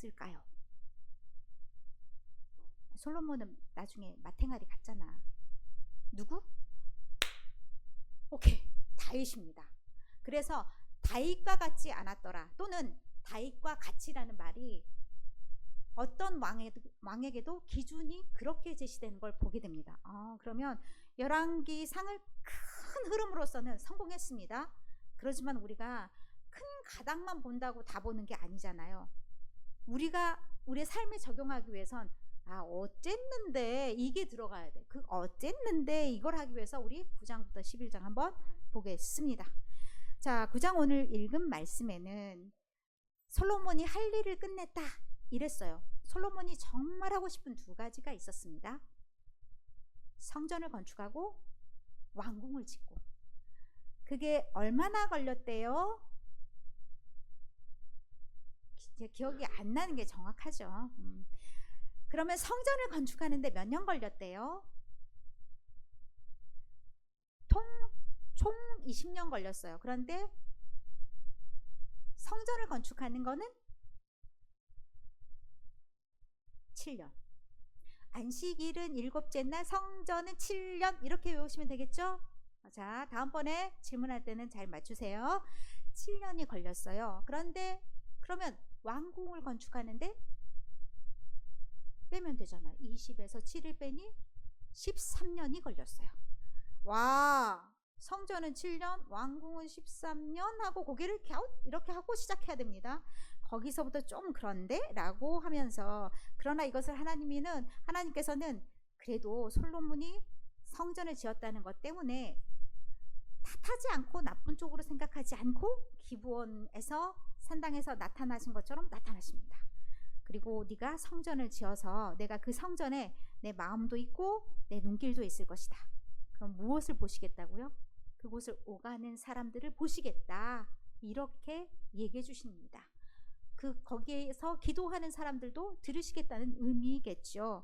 쓸까요? 솔로몬은 나중에 마탱아리 갔잖아. 누구? 오케이, 다윗입니다. 그래서 다윗과 같지 않았더라, 또는 다윗과 같이라는 말이 어떤 왕에게도 기준이 그렇게 제시되는 걸 보게 됩니다. 그러면 열왕기상을 큰 흐름으로서는 성공했습니다. 그렇지만 우리가 큰 가닥만 본다고 다 보는 게 아니잖아요. 우리가 우리의 삶에 적용하기 위해선 어쨌는데 이게 들어가야 돼. 그 어쨌는데 이걸 하기 위해서 우리 9장부터 11장 한번 보겠습니다. 자, 9장 오늘 읽은 말씀에는 솔로몬이 할 일을 끝냈다 이랬어요. 솔로몬이 정말 하고 싶은 두 가지가 있었습니다. 성전을 건축하고 왕궁을 짓고. 그게 얼마나 걸렸대요? 기억이 안 나는 게 정확하죠. 그러면 성전을 건축하는데 몇 년 걸렸대요? 총 20년 걸렸어요. 그런데 성전을 건축하는 거는 7년. 안식일은 7째 날, 성전은 7년, 이렇게 외우시면 되겠죠? 자, 다음번에 질문할 때는 잘 맞추세요. 7년이 걸렸어요. 그런데 그러면 왕궁을 건축하는데 빼면 되잖아요. 20에서 7을 빼니 13년이 걸렸어요. 와, 성전은 7년, 왕궁은 13년 하고 고개를 갸웃 이렇게 하고 시작해야 됩니다. 거기서부터 좀 그런데? 라고 하면서, 그러나 이것을 하나님께서는 그래도 솔로몬이 성전을 지었다는 것 때문에 탓하지 않고 나쁜 쪽으로 생각하지 않고 기브온에서 산당에서 나타나신 것처럼 나타나십니다. 그리고 네가 성전을 지어서 내가 그 성전에 내 마음도 있고 내 눈길도 있을 것이다. 그럼 무엇을 보시겠다고요? 그곳을 오가는 사람들을 보시겠다. 이렇게 얘기해 주십니다. 거기에서 기도하는 사람들도 들으시겠다는 의미겠죠.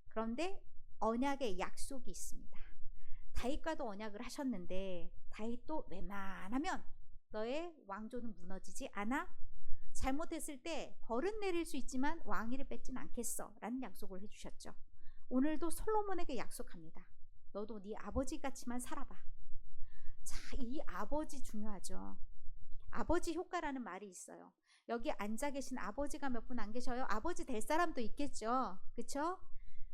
그런데 언약의 약속이 있습니다. 다윗과도 언약을 하셨는데 다윗도 웬만하면 너의 왕조는 무너지지 않아. 잘못했을 때 벌은 내릴 수 있지만 왕위를 뺏진 않겠어 라는 약속을 해주셨죠. 오늘도 솔로몬에게 약속합니다. 너도 네 아버지 같이만 살아봐. 자, 이 아버지 중요하죠. 아버지 효과라는 말이 있어요. 여기 앉아 계신 아버지가 몇 분 안 계셔요? 아버지 될 사람도 있겠죠. 그쵸?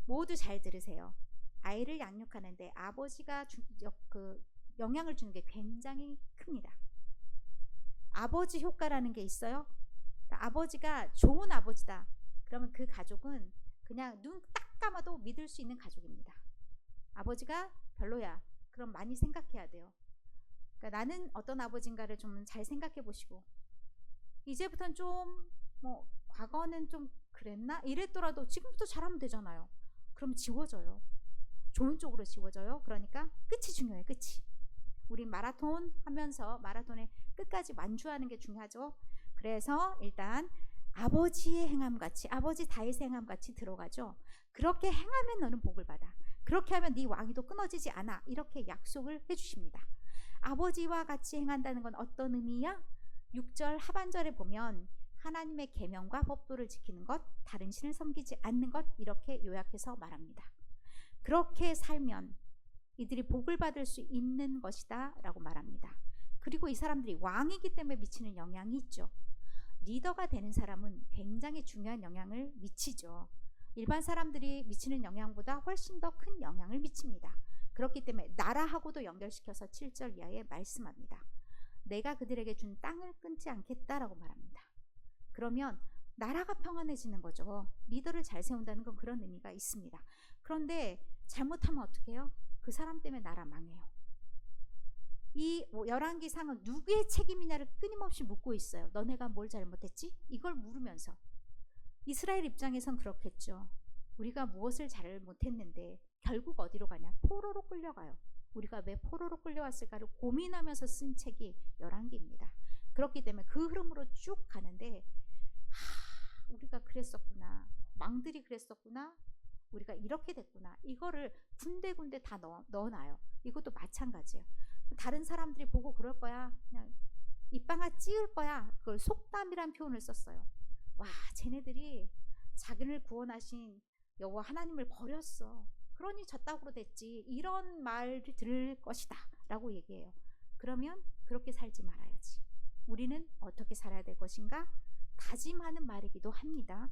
모두 잘 들으세요. 아이를 양육하는데 아버지가 영향을 주는 게 굉장히 큽니다. 아버지 효과라는 게 있어요. 아버지가 좋은 아버지다. 그러면 그 가족은 그냥 눈 딱 감아도 믿을 수 있는 가족입니다. 아버지가 별로야. 그럼 많이 생각해야 돼요. 그러니까 나는 어떤 아버지인가를 좀 잘 생각해 보시고, 이제부터는 좀 과거는 좀 그랬나? 이랬더라도 지금부터 잘하면 되잖아요. 그럼 지워져요. 좋은 쪽으로 지워져요. 그러니까 끝이 중요해요. 끝이. 우리 마라톤 하면서 마라톤의 끝까지 완주하는 게 중요하죠. 그래서 일단 아버지의 행함같이, 아버지 다윗의 행함같이 들어가죠. 그렇게 행하면 너는 복을 받아. 그렇게 하면 네 왕위도 끊어지지 않아. 이렇게 약속을 해주십니다. 아버지와 같이 행한다는 건 어떤 의미야? 6절 하반절에 보면 하나님의 계명과 법도를 지키는 것, 다른 신을 섬기지 않는 것, 이렇게 요약해서 말합니다. 그렇게 살면 이들이 복을 받을 수 있는 것이다 라고 말합니다. 그리고 이 사람들이 왕이기 때문에 미치는 영향이 있죠. 리더가 되는 사람은 굉장히 중요한 영향을 미치죠. 일반 사람들이 미치는 영향보다 훨씬 더 큰 영향을 미칩니다. 그렇기 때문에 나라하고도 연결시켜서 7절 이하에 말씀합니다. 내가 그들에게 준 땅을 끊지 않겠다라고 말합니다. 그러면 나라가 평안해지는 거죠. 리더를 잘 세운다는 건 그런 의미가 있습니다. 그런데 잘못하면 어떻게 해요? 그 사람 때문에 나라 망해요. 이 열왕기상은 누구의 책임이냐를 끊임없이 묻고 있어요. 너네가 뭘 잘못했지? 이걸 물으면서. 이스라엘 입장에선 그렇겠죠. 우리가 무엇을 잘못했는데 결국 어디로 가냐? 포로로 끌려가요. 우리가 왜 포로로 끌려왔을까를 고민하면서 쓴 책이 열왕기입니다. 그렇기 때문에 그 흐름으로 쭉 가는데 우리가 그랬었구나. 왕들이 그랬었구나. 우리가 이렇게 됐구나. 이거를 군데군데 다 넣어놔요. 이것도 마찬가지예요. 다른 사람들이 보고 그럴 거야. 그냥 입방아 찌을 거야. 그걸 속담이란 표현을 썼어요. 와, 쟤네들이 자기를 구원하신 여호와 하나님을 버렸어. 그러니 저 땅으로 됐지. 이런 말을 들을 것이다 라고 얘기해요. 그러면 그렇게 살지 말아야지. 우리는 어떻게 살아야 될 것인가? 다짐하는 말이기도 합니다.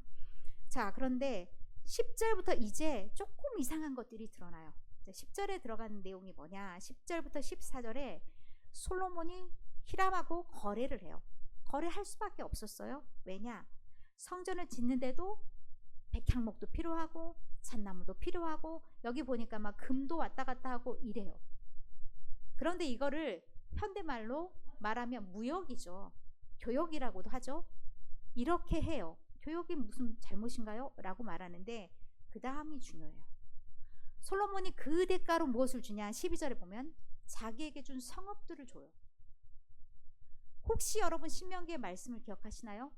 자, 그런데 10절부터 이제 조금 이상한 것들이 드러나요. 10절에 들어가는 내용이 뭐냐? 10절부터 14절에 솔로몬이 히람하고 거래를 해요. 거래할 수밖에 없었어요. 왜냐? 성전을 짓는데도 백향목도 필요하고 잣나무도 필요하고 여기 보니까 막 금도 왔다 갔다 하고 이래요. 그런데 이거를 현대말로 말하면 무역이죠. 교역이라고도 하죠. 이렇게 해요. 교역이 무슨 잘못인가요? 라고 말하는데 그 다음이 중요해요. 솔로몬이 그 대가로 무엇을 주냐? 12절에 보면 자기에게 준 성읍들을 줘요. 혹시 여러분 신명기의 말씀을 기억하시나요?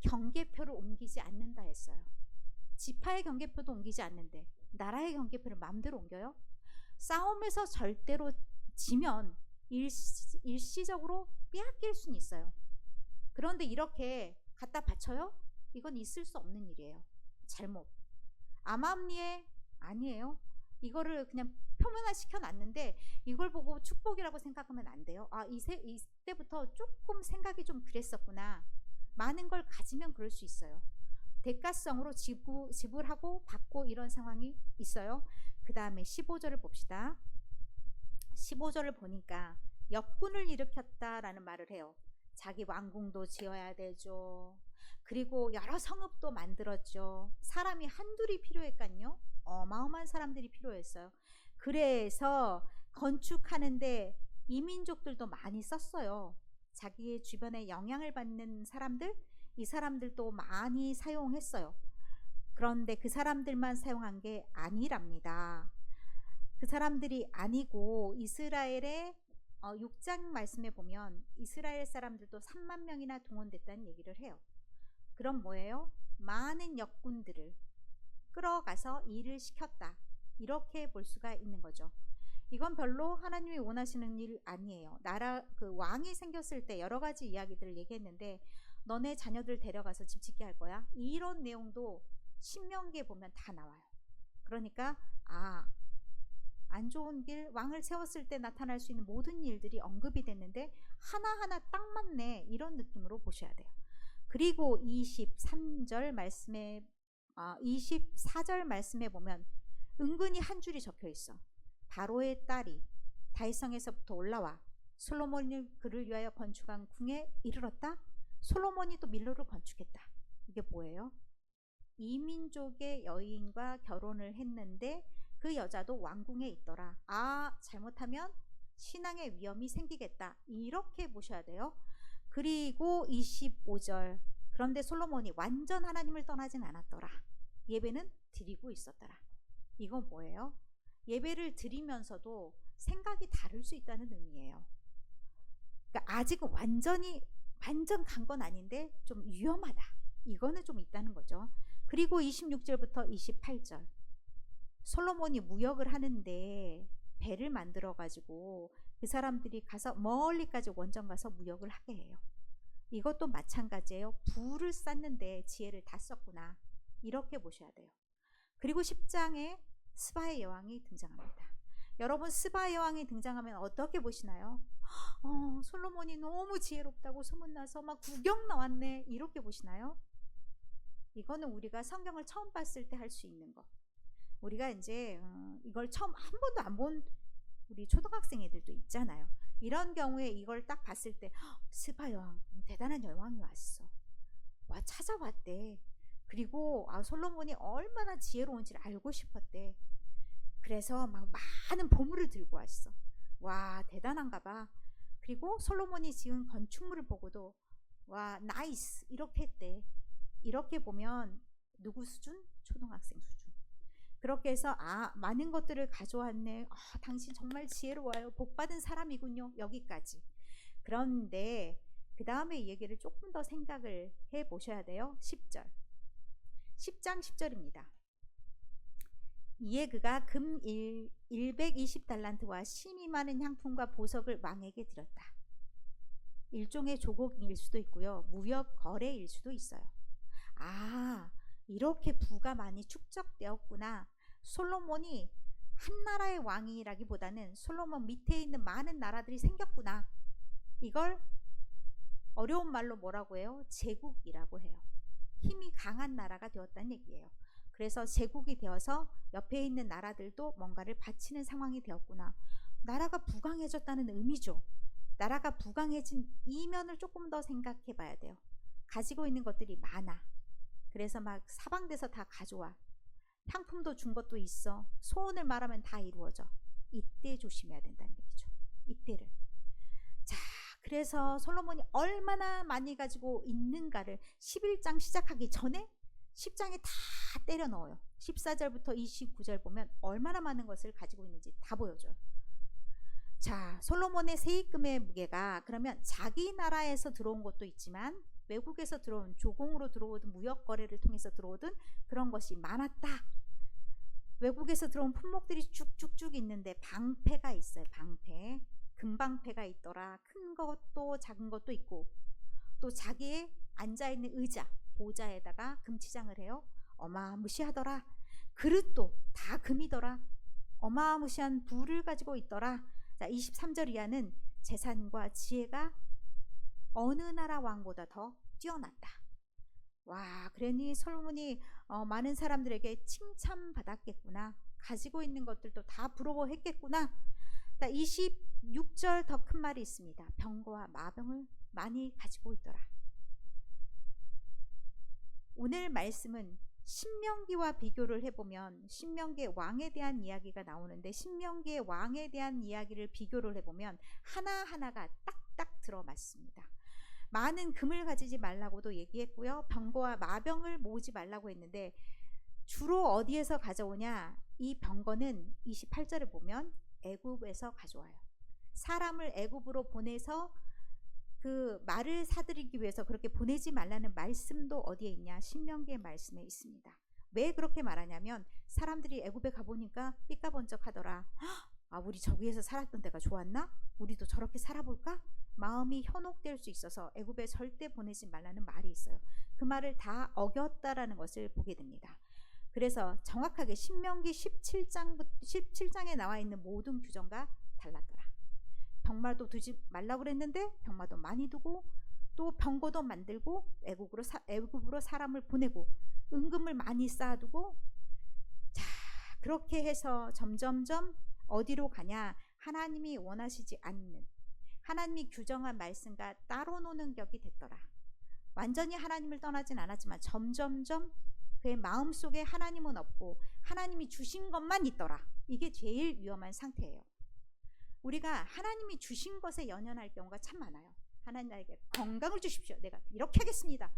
경계표를 옮기지 않는다 했어요. 지파의 경계표도 옮기지 않는데 나라의 경계표를 마음대로 옮겨요? 싸움에서 절대로 지면 일시적으로 빼앗길 수는 있어요. 그런데 이렇게 갖다 바쳐요? 이건 있을 수 없는 일이에요. 잘못. 암암리에 아니에요. 이거를 그냥 표면화 시켜놨는데 이걸 보고 축복이라고 생각하면 안 돼요. 아, 이때부터 조금 생각이 좀 그랬었구나. 많은 걸 가지면 그럴 수 있어요. 대가성으로 지불하고 받고 이런 상황이 있어요. 그 다음에 15절을 봅시다. 15절을 보니까 역군을 일으켰다라는 말을 해요. 자기 왕궁도 지어야 되죠. 그리고 여러 성읍도 만들었죠. 사람이 한둘이 필요했거든요. 어마어마한 사람들이 필요했어요. 그래서 건축하는데 이민족들도 많이 썼어요. 자기의 주변에 영향을 받는 사람들, 이 사람들도 많이 사용했어요. 그런데 그 사람들만 사용한 게 아니랍니다. 그 사람들이 아니고 이스라엘의 6장 말씀에 보면 이스라엘 사람들도 3만 명이나 동원됐다는 얘기를 해요. 그럼 뭐예요? 많은 역군들을 끌어가서 일을 시켰다. 이렇게 볼 수가 있는 거죠. 이건 별로 하나님이 원하시는 일 아니에요. 그 왕이 생겼을 때 여러 가지 이야기들을 얘기했는데 너네 자녀들 데려가서 집 짓게 할 거야. 이런 내용도 신명기에 보면 다 나와요. 그러니까 안 좋은 길, 왕을 세웠을 때 나타날 수 있는 모든 일들이 언급이 됐는데 하나하나 딱 맞네. 이런 느낌으로 보셔야 돼요. 그리고 24절 말씀에 보면 은근히 한 줄이 적혀 있어. 바로의 딸이 다윗성에서부터 올라와 솔로몬이 그를 위하여 건축한 궁에 이르렀다. 솔로몬이 또 밀로를 건축했다. 이게 뭐예요? 이민족의 여인과 결혼을 했는데 그 여자도 왕궁에 있더라. 잘못하면 신앙의 위험이 생기겠다. 이렇게 보셔야 돼요. 그리고 25절. 그런데 솔로몬이 완전 하나님을 떠나진 않았더라. 예배는 드리고 있었더라. 이건 뭐예요? 예배를 드리면서도 생각이 다를 수 있다는 의미예요. 그러니까 아직은 완전 간 건 아닌데 좀 위험하다. 이거는 좀 있다는 거죠. 그리고 26절부터 28절. 솔로몬이 무역을 하는데 배를 만들어 가지고 그 사람들이 가서 멀리까지 원정 가서 무역을 하게 해요. 이것도 마찬가지예요. 부를 쌓는데 지혜를 다 썼구나. 이렇게 보셔야 돼요. 그리고 10장에 스바의 여왕이 등장합니다. 여러분, 스바의 여왕이 등장하면 어떻게 보시나요? 솔로몬이 너무 지혜롭다고 소문나서 막 구경 나왔네. 이렇게 보시나요? 이거는 우리가 성경을 처음 봤을 때 할 수 있는 거. 우리가 이제 이걸 처음 한 번도 안 본 우리 초등학생 애들도 있잖아요. 이런 경우에 이걸 딱 봤을 때 스바 여왕, 대단한 여왕이 왔어. 와, 찾아왔대. 그리고 솔로몬이 얼마나 지혜로운지를 알고 싶었대. 그래서 막 많은 보물을 들고 왔어. 와, 대단한가 봐. 그리고 솔로몬이 지은 건축물을 보고도 와, 나이스 이렇게 했대. 이렇게 보면 누구 수준? 초등학생 수준. 그렇게 해서 많은 것들을 가져왔네. 당신 정말 지혜로워요. 복받은 사람이군요. 여기까지. 그런데 그 다음에 이 얘기를 조금 더 생각을 해보셔야 돼요. 10절. 10장 10절입니다. 이에 그가 금 120달란트와 심이 많은 향품과 보석을 왕에게 드렸다. 일종의 조공일 수도 있고요. 무역 거래일 수도 있어요. 아, 이렇게 부가 많이 축적되었구나. 솔로몬이 한 나라의 왕이라기보다는 솔로몬 밑에 있는 많은 나라들이 생겼구나. 이걸 어려운 말로 뭐라고 해요? 제국이라고 해요. 힘이 강한 나라가 되었다는 얘기예요. 그래서 제국이 되어서 옆에 있는 나라들도 뭔가를 바치는 상황이 되었구나. 나라가 부강해졌다는 의미죠. 나라가 부강해진 이면을 조금 더 생각해 봐야 돼요. 가지고 있는 것들이 많아. 그래서 막 사방돼서 다 가져와. 상품도 준 것도 있어. 소원을 말하면 다 이루어져. 이때 조심해야 된다는 얘기죠. 이때를. 자, 그래서 솔로몬이 얼마나 많이 가지고 있는가를 11장 시작하기 전에 10장에 다 때려 넣어요. 14절부터 29절 보면 얼마나 많은 것을 가지고 있는지 다 보여줘요. 자, 솔로몬의 세입금의 무게가 그러면 자기 나라에서 들어온 것도 있지만 외국에서 들어온 조공으로 들어오든 무역 거래를 통해서 들어오든 그런 것이 많았다. 외국에서 들어온 품목들이 쭉쭉쭉 있는데 방패가 있어요. 방패. 금방패가 있더라. 큰 것도 작은 것도 있고 또 자기의 앉아있는 의자, 보좌에다가 금치장을 해요. 어마무시하더라. 그릇도 다 금이더라. 어마무시한 부를 가지고 있더라. 자, 23절 이하는 재산과 지혜가 어느 나라 왕보다 더 뛰어났다. 와, 그러니 솔로몬이 많은 사람들에게 칭찬받았겠구나. 가지고 있는 것들도 다 부러워했겠구나. 자, 26절 더 큰 말이 있습니다. 병거와 마병을 많이 가지고 있더라. 오늘 말씀은 신명기와 비교를 해보면 신명기의 왕에 대한 이야기가 나오는데 신명기의 왕에 대한 이야기를 비교를 해보면 하나하나가 딱딱 들어맞습니다. 많은 금을 가지지 말라고도 얘기했고요. 병거와 마병을 모으지 말라고 했는데 주로 어디에서 가져오냐? 이 병거는 28절을 보면 애굽에서 가져와요. 사람을 애굽으로 보내서 그 말을 사들이기 위해서 그렇게 보내지 말라는 말씀도 어디에 있냐? 신명기의 말씀에 있습니다. 왜 그렇게 말하냐면 사람들이 애굽에 가보니까 삐까번쩍하더라. 아, 우리 저기에서 살았던 데가 좋았나? 우리도 저렇게 살아볼까? 마음이 현혹될 수 있어서 애굽에 절대 보내지 말라는 말이 있어요. 그 말을 다 어겼다라는 것을 보게 됩니다. 그래서 정확하게 신명기 17장에 나와 있는 모든 규정과 달랐더라. 병마도 두지 말라고 그랬는데 병마도 많이 두고 또 병거도 만들고 애굽으로 사람을 보내고 은금을 많이 쌓아두고 자, 그렇게 해서 점점점 어디로 가냐? 하나님이 원하시지 않는 하나님이 규정한 말씀과 따로 노는 격이 됐더라. 완전히 하나님을 떠나진 않았지만 점점점 그의 마음속에 하나님은 없고 하나님이 주신 것만 있더라. 이게 제일 위험한 상태예요. 우리가 하나님이 주신 것에 연연할 경우가 참 많아요. 하나님 나에게 건강을 주십시오. 내가 이렇게 하겠습니다.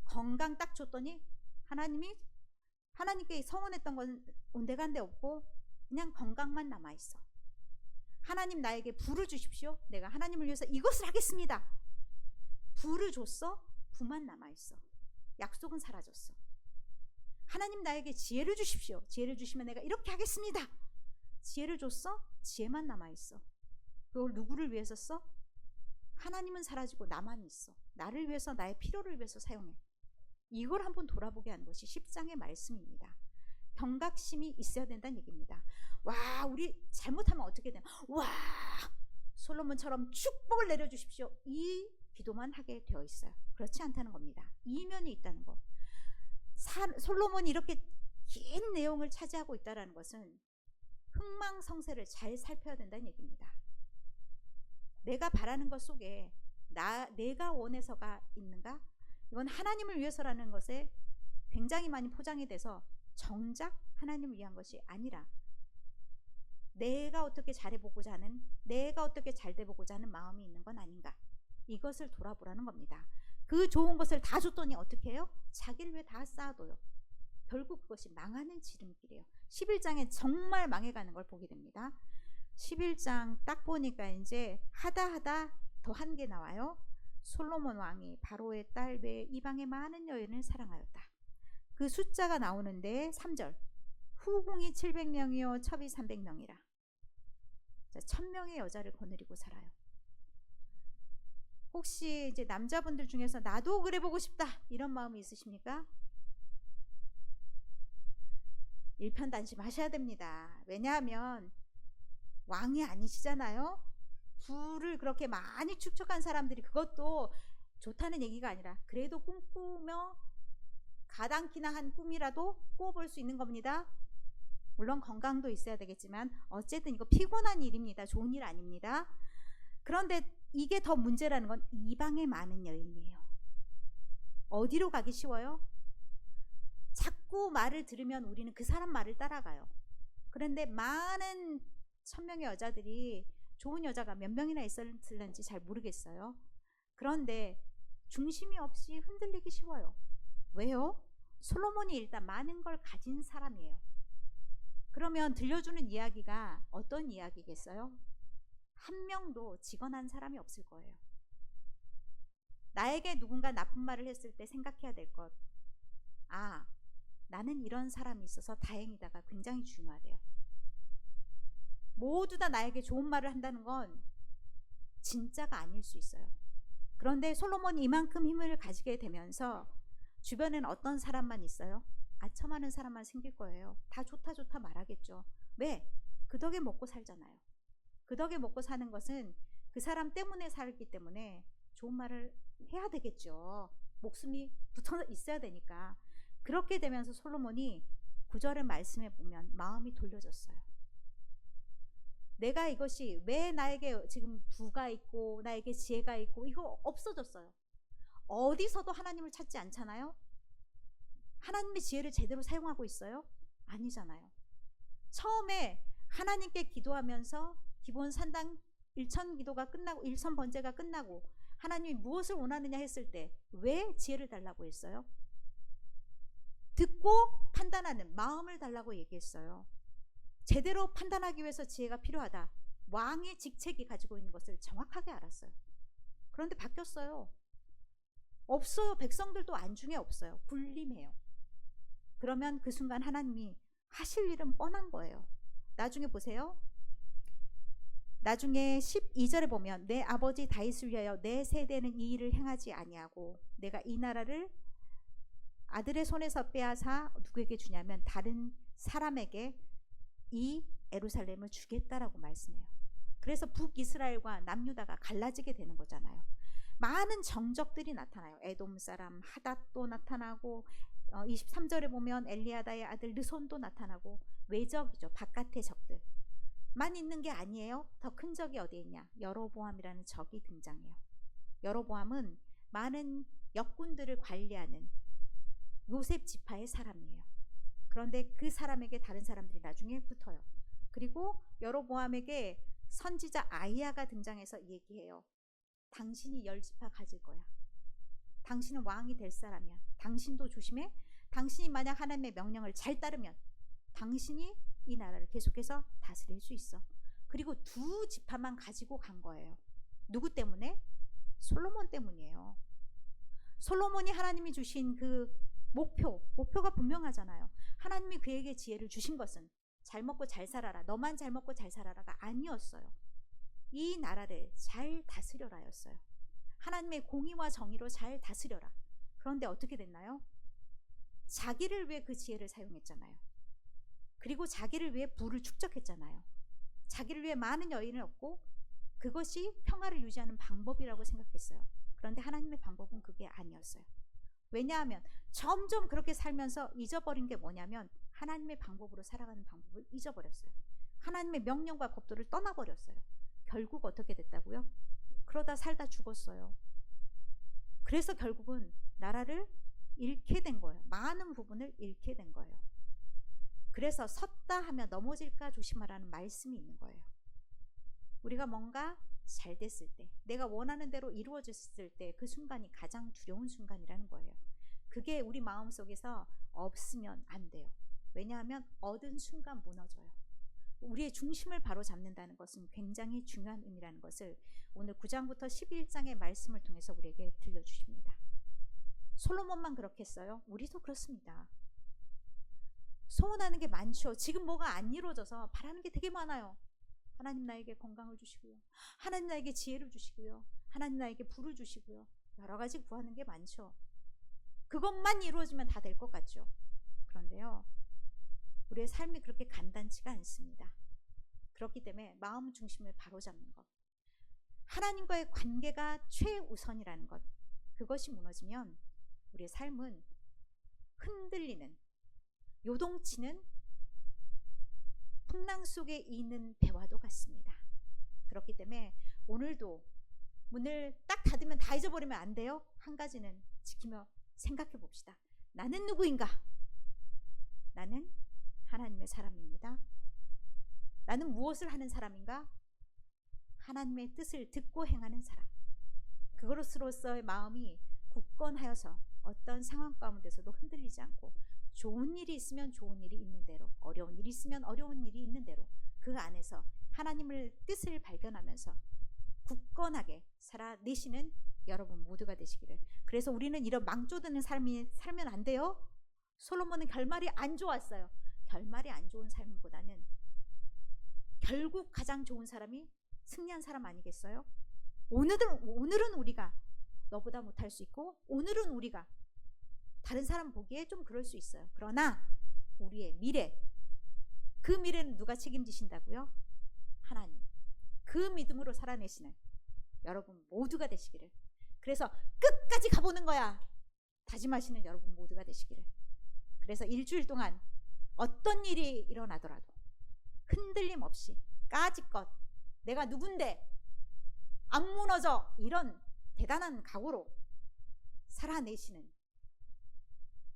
건강 딱 줬더니 하나님께 서원했던 건 온데간데 없고 그냥 건강만 남아있어. 하나님 나에게 부를 주십시오. 내가 하나님을 위해서 이것을 하겠습니다. 부를 줬어. 부만 남아있어. 약속은 사라졌어. 하나님 나에게 지혜를 주십시오. 지혜를 주시면 내가 이렇게 하겠습니다. 지혜를 줬어. 지혜만 남아있어. 그걸 누구를 위해서 써? 하나님은 사라지고 나만 있어. 나를 위해서 나의 필요를 위해서 사용해. 이걸 한번 돌아보게 하는 것이 10장의 말씀입니다. 경각심이 있어야 된다는 얘기입니다. 와, 우리 잘못하면 어떻게 되나? 와, 솔로몬처럼 축복을 내려주십시오. 이 기도만 하게 되어 있어요. 그렇지 않다는 겁니다. 이면이 있다는 거. 솔로몬이 이렇게 긴 내용을 차지하고 있다는 것은 흥망성쇠를 잘 살펴야 된다는 얘기입니다. 내가 바라는 것 속에 내가 원해서가 있는가? 이건 하나님을 위해서라는 것에 굉장히 많이 포장이 돼서 정작 하나님을 위한 것이 아니라 내가 어떻게 잘해보고자 하는, 내가 어떻게 잘돼보고자 하는 마음이 있는 건 아닌가? 이것을 돌아보라는 겁니다. 그 좋은 것을 다 줬더니 어떻게 해요? 자기를 위해 다 쌓아둬요. 결국 그것이 망하는 지름길이에요. 11장에 정말 망해가는 걸 보게 됩니다. 11장 딱 보니까 이제 하다 더 한 게 나와요. 솔로몬 왕이 바로의 딸 외에 이방의 많은 여인을 사랑하였다. 그 숫자가 나오는데 3절 후궁이 700명이요 첩이 300명이라. 1000명의 여자를 거느리고 살아요. 혹시 이제 남자분들 중에서 나도 그래 보고 싶다 이런 마음이 있으십니까? 일편단심하셔야 됩니다. 왜냐하면 왕이 아니시잖아요. 부를 그렇게 많이 축적한 사람들이 그것도 좋다는 얘기가 아니라 그래도 꿈꾸며 가당키나 한 꿈이라도 꾸어볼 수 있는 겁니다. 물론 건강도 있어야 되겠지만 어쨌든 이거 피곤한 일입니다. 좋은 일 아닙니다. 그런데 이게 더 문제라는 건 이방에 많은 여인이에요. 어디로 가기 쉬워요? 자꾸 말을 들으면 우리는 그 사람 말을 따라가요. 그런데 많은 1000명의 여자들이 좋은 여자가 몇 명이나 있었는지 잘 모르겠어요. 그런데 중심이 없이 흔들리기 쉬워요. 왜요? 솔로몬이 일단 많은 걸 가진 사람이에요. 그러면 들려주는 이야기가 어떤 이야기겠어요? 한 명도 직언한 사람이 없을 거예요. 나에게 누군가 나쁜 말을 했을 때 생각해야 될 것. 아, 나는 이런 사람이 있어서 다행이다가 굉장히 중요하대요. 모두 다 나에게 좋은 말을 한다는 건 진짜가 아닐 수 있어요. 그런데 솔로몬이 이만큼 힘을 가지게 되면서 주변에는 어떤 사람만 있어요? 아첨하는 사람만 생길 거예요. 다 좋다 좋다 말하겠죠. 왜? 그 덕에 먹고 살잖아요. 그 덕에 먹고 사는 것은 그 사람 때문에 살기 때문에 좋은 말을 해야 되겠죠. 목숨이 붙어 있어야 되니까. 그렇게 되면서 솔로몬이 9절의 말씀에 보면 마음이 돌려졌어요. 내가 이것이 왜 나에게 지금 부가 있고 나에게 지혜가 있고 이거 없어졌어요. 어디서도 하나님을 찾지 않잖아요. 하나님의 지혜를 제대로 사용하고 있어요? 아니잖아요. 처음에 하나님께 기도하면서 기본 산당 1천 기도가 끝나고 1천 번제가 끝나고 하나님이 무엇을 원하느냐 했을 때 왜 지혜를 달라고 했어요? 듣고 판단하는 마음을 달라고 얘기했어요. 제대로 판단하기 위해서 지혜가 필요하다. 왕의 직책이 가지고 있는 것을 정확하게 알았어요. 그런데 바뀌었어요. 없어요. 백성들도 안중에 없어요. 군림해요. 그러면 그 순간 하나님이 하실 일은 뻔한 거예요. 나중에 보세요. 나중에 12절에 보면 내 아버지 다윗을 위하여 내 세대는 이 일을 행하지 아니하고 내가 이 나라를 아들의 손에서 빼앗아 누구에게 주냐면 다른 사람에게 이 예루살렘을 주겠다라고 말씀해요. 그래서 북이스라엘과 남유다가 갈라지게 되는 거잖아요. 많은 정적들이 나타나요. 에돔 사람 하닷도 나타나고 23절에 보면 엘리아다의 아들 르손도 나타나고 외적이죠. 바깥의 적들만 있는 게 아니에요. 더 큰 적이 어디에 있냐? 여로보암이라는 적이 등장해요. 여로보암은 많은 역군들을 관리하는 요셉 지파의 사람이에요. 그런데 그 사람에게 다른 사람들이 나중에 붙어요. 그리고 여로보암에게 선지자 아이야가 등장해서 얘기해요. 당신이 10지파 가질 거야. 당신은 왕이 될 사람이야. 당신도 조심해. 당신이 만약 하나님의 명령을 잘 따르면 당신이 이 나라를 계속해서 다스릴 수 있어. 그리고 2지파만 가지고 간 거예요. 누구 때문에? 솔로몬 때문이에요. 솔로몬이 하나님이 주신 그 목표가 분명하잖아요. 하나님이 그에게 지혜를 주신 것은 잘 먹고 잘 살아라. 너만 잘 먹고 잘 살아라가 아니었어요. 이 나라를 잘 다스려라였어요. 하나님의 공의와 정의로 잘 다스려라. 그런데 어떻게 됐나요? 자기를 위해 그 지혜를 사용했잖아요. 그리고 자기를 위해 부를 축적했잖아요. 자기를 위해 많은 여인을 얻고 그것이 평화를 유지하는 방법이라고 생각했어요. 그런데 하나님의 방법은 그게 아니었어요. 왜냐하면 점점 그렇게 살면서 잊어버린 게 뭐냐면 하나님의 방법으로 살아가는 방법을 잊어버렸어요. 하나님의 명령과 법도를 떠나버렸어요. 결국 어떻게 됐다고요? 그러다 살다 죽었어요. 그래서 결국은 나라를 잃게 된 거예요. 많은 부분을 잃게 된 거예요. 그래서 섰다 하면 넘어질까 조심하라는 말씀이 있는 거예요. 우리가 뭔가 잘 됐을 때, 내가 원하는 대로 이루어졌을 때 그 순간이 가장 두려운 순간이라는 거예요. 그게 우리 마음속에서 없으면 안 돼요. 왜냐하면 얻은 순간 무너져요. 우리의 중심을 바로 잡는다는 것은 굉장히 중요한 의미라는 것을 오늘 9장부터 11장의 말씀을 통해서 우리에게 들려주십니다. 솔로몬만 그렇게 했어요? 우리도 그렇습니다. 소원하는 게 많죠. 지금 뭐가 안 이루어져서 바라는 게 되게 많아요. 하나님 나에게 건강을 주시고요. 하나님 나에게 지혜를 주시고요. 하나님 나에게 부를 주시고요. 여러 가지 구하는 게 많죠. 그것만 이루어지면 다 될 것 같죠. 그런데요, 우리의 삶이 그렇게 간단치가 않습니다. 그렇기 때문에 마음 중심을 바로잡는 것, 하나님과의 관계가 최우선이라는 것, 그것이 무너지면 우리의 삶은 흔들리는, 요동치는 풍랑 속에 있는 배와도 같습니다. 그렇기 때문에 오늘도 문을 딱 닫으면 다 잊어버리면 안 돼요. 한 가지는 지키며 생각해 봅시다. 나는 누구인가? 나는 하나님의 사람입니다. 나는 무엇을 하는 사람인가? 하나님의 뜻을 듣고 행하는 사람. 그것으로서의 마음이 굳건하여서 어떤 상황 가운데서도 흔들리지 않고, 좋은 일이 있으면 좋은 일이 있는 대로, 어려운 일이 있으면 어려운 일이 있는 대로 그 안에서 하나님의 뜻을 발견하면서 굳건하게 살아내시는 여러분 모두가 되시기를. 그래서 우리는 이런 망조드는 삶이 살면 안 돼요. 솔로몬은 결말이 안 좋았어요. 결말이 안 좋은 삶보다는 결국 가장 좋은 사람이 승리한 사람 아니겠어요? 오늘은 우리가 너보다 못할 수 있고, 오늘은 우리가 다른 사람 보기에 좀 그럴 수 있어요. 그러나 우리의 미래, 그 미래는 누가 책임지신다고요? 하나님. 그 믿음으로 살아내시는 여러분 모두가 되시기를. 그래서 끝까지 가보는 거야 다짐하시는 여러분 모두가 되시기를. 그래서 일주일 동안 어떤 일이 일어나더라도 흔들림 없이 까짓것 내가 누군데 안 무너져, 이런 대단한 각오로 살아내시는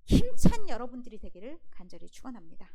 힘찬 여러분들이 되기를 간절히 축원합니다.